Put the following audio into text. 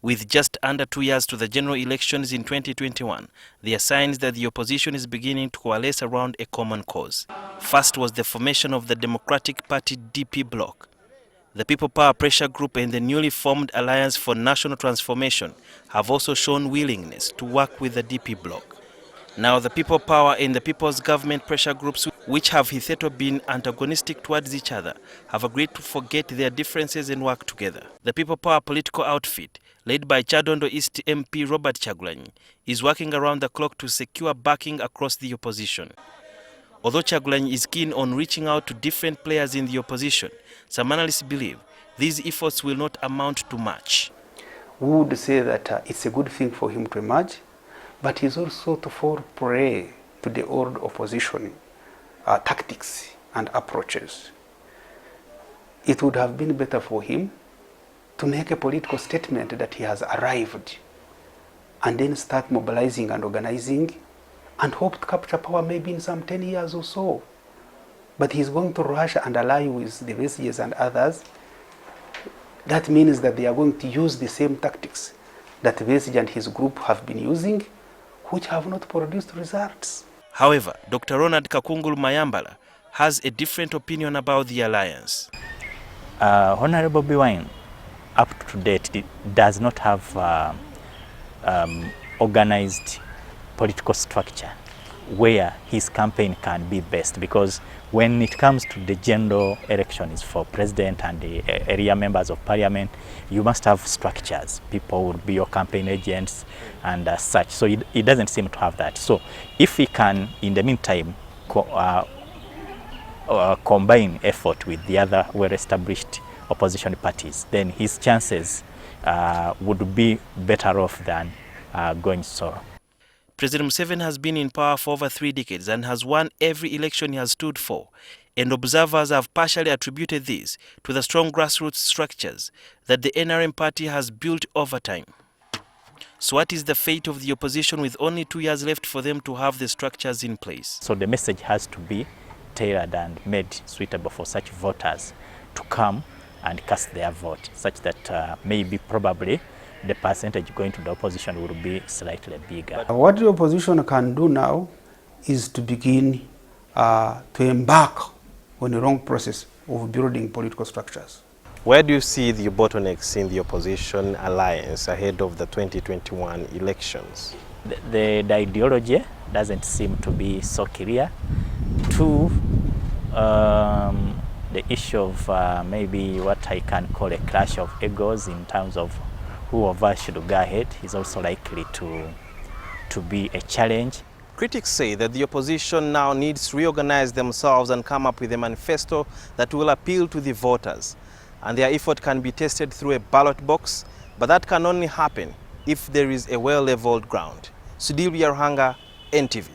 With just under 2 years to the general elections in 2021, there are signs that the opposition is beginning to coalesce around a common cause. First was the formation of the Democratic Party DP bloc. The People Power Pressure Group and the newly formed Alliance for National Transformation have also shown willingness to work with the DP bloc. Now the People Power and the People's Government Pressure Groups, which have hitherto been antagonistic towards each other, have agreed to forget their differences and work together. The People Power political outfit, led by Kyaddondo East MP Robert Kyagulanyi, is working around the clock to secure backing across the opposition. Although Kyagulanyi is keen on reaching out to different players in the opposition, some analysts believe these efforts will not amount to much. We would say that it's a good thing for him to emerge, but he's also to fall prey to the old opposition tactics and approaches. It would have been better for him to make a political statement that he has arrived and then start mobilizing and organizing and hope to capture power maybe in some 10 years or so. But he's going to rush and ally with the Besigye and others. That means that they are going to use the same tactics that Besigye and his group have been using, which have not produced results. However, Dr. Ronald Kakungulu Mayambala has a different opinion about the alliance. Honorable Biwine, up to date, it does not have organized political structure where his campaign can be best, because when it comes to the general elections for president and the area members of parliament, you must have structures. People would be your campaign agents and such. So it doesn't seem to have that. So if he can, in the meantime, combine effort with the other well-established opposition parties, then his chances would be better off than going solo. President Museveni has been in power for over 3 decades and has won every election he has stood for, and observers have partially attributed this to the strong grassroots structures that the NRM party has built over time. So what is the fate of the opposition with only 2 years left for them to have the structures in place? So the message has to be tailored and made suitable for such voters to come and cast their vote, such that maybe probably the percentage going to the opposition will be slightly bigger. What the opposition can do now is to begin to embark on a long process of building political structures. Where do you see the bottlenecks in the opposition alliance ahead of the 2021 elections? The ideology doesn't seem to be so clear. Two, the issue of maybe what I can call a clash of egos in terms of who of us should go ahead is also likely to be a challenge. Critics say that the opposition now needs to reorganize themselves and come up with a manifesto that will appeal to the voters. And their effort can be tested through a ballot box, but that can only happen if there is a well-leveled ground. Sudil Yaruhanga, NTV.